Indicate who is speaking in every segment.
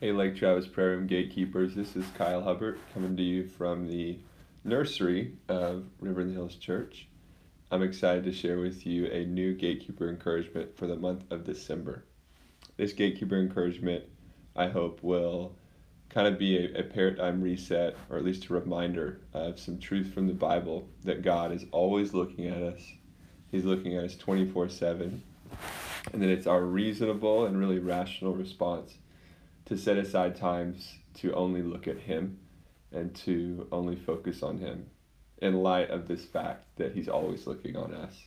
Speaker 1: Hey, Lake Travis Prayer Room Gatekeepers. This is Kyle Hubbard coming to you from the nursery of River in the Hills Church. I'm excited to share with you a new Gatekeeper encouragement for the month of December. This Gatekeeper encouragement, I hope, will kind of be a paradigm reset, or at least a reminder of some truth from the Bible that God is always looking at us. He's looking at us 24/7, and that it's our reasonable and really rational response to set aside times to only look at Him and to only focus on Him in light of this fact that He's always looking on us.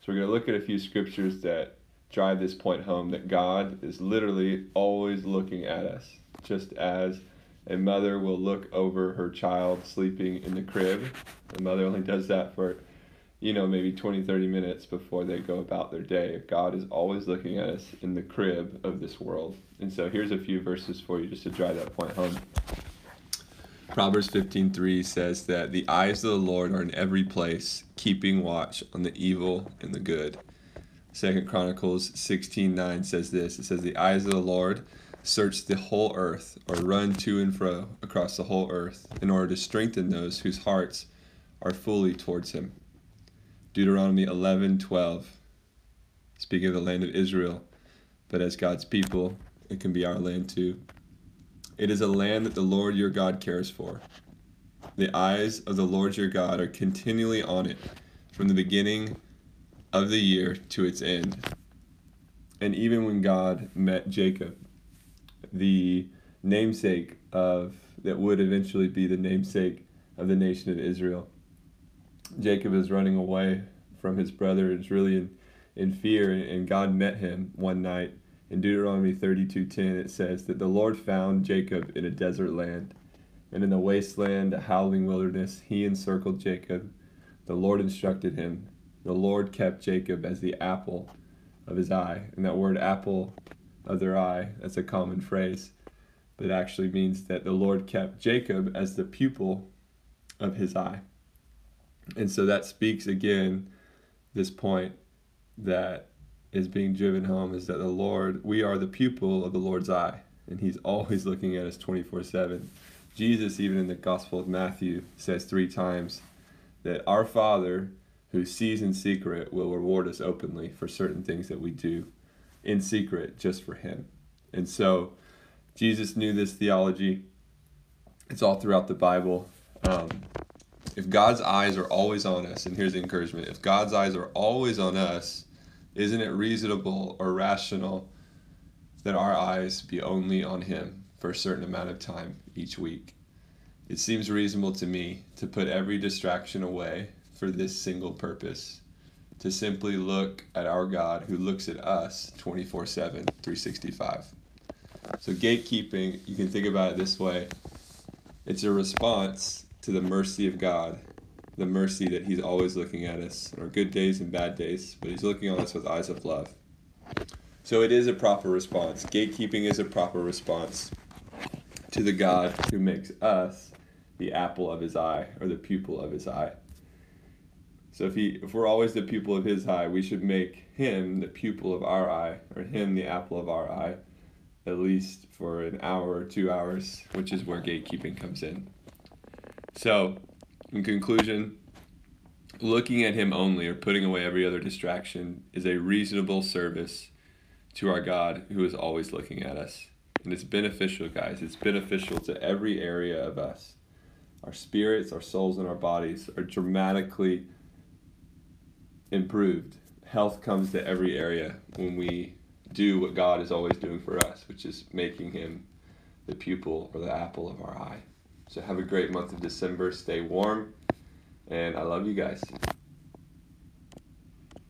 Speaker 1: So we're going to look at a few scriptures that drive this point home, that God is literally always looking at us, just as a mother will look over her child sleeping in the crib. The mother only does that for maybe 20, 30 minutes before they go about their day. God is always looking at us in the crib of this world. And so here's a few verses for you just to drive that point home. Proverbs 15:3 says that the eyes of the Lord are in every place, keeping watch on the evil and the good. 2 Chronicles 16:9 says this. It says, the eyes of the Lord search the whole earth, or run to and fro across the whole earth, in order to strengthen those whose hearts are fully towards Him. Deuteronomy 11:12, speaking of the land of Israel, but as God's people, it can be our land too. It is a land that the Lord your God cares for. The eyes of the Lord your God are continually on it, from the beginning of the year to its end. And even when God met Jacob, the namesake that would eventually be the namesake of the nation of Israel, Jacob is running away from his brother. It's really in fear, and God met him one night. In Deuteronomy 32:10, it says that the Lord found Jacob in a desert land, and in the wasteland, a howling wilderness, He encircled Jacob. The Lord instructed him. The Lord kept Jacob as the apple of His eye. And that word apple of their eye, that's a common phrase, but it actually means that the Lord kept Jacob as the pupil of His eye. And so that speaks again, this point that is being driven home, is that the Lord, we are the pupil of the Lord's eye, and He's always looking at us 24/7. Jesus, even in the Gospel of Matthew, says 3 times that our Father, who sees in secret, will reward us openly for certain things that we do in secret just for Him. And so Jesus knew this theology. It's all throughout the Bible. If God's eyes are always on us, and here's the encouragement, if God's eyes are always on us, isn't it reasonable or rational that our eyes be only on Him for a certain amount of time each week? It seems reasonable to me to put every distraction away for this single purpose, to simply look at our God who looks at us 24/7, 365. So gatekeeping, you can think about it this way. It's a response to the mercy of God, the mercy that He's always looking at us in our good days and bad days, but He's looking on us with eyes of love. So it is a proper response. Gatekeeping is a proper response to the God who makes us the apple of His eye, or the pupil of His eye. So if we're always the pupil of His eye, we should make Him the pupil of our eye, or Him the apple of our eye, at least for an hour or 2 hours, which is where gatekeeping comes in. So, in conclusion, looking at Him only, or putting away every other distraction, is a reasonable service to our God who is always looking at us. And it's beneficial, guys. It's beneficial to every area of us. Our spirits, our souls, and our bodies are dramatically improved. Health comes to every area when we do what God is always doing for us, which is making Him the pupil or the apple of our eye. So have a great month of December. Stay warm, and I love you guys.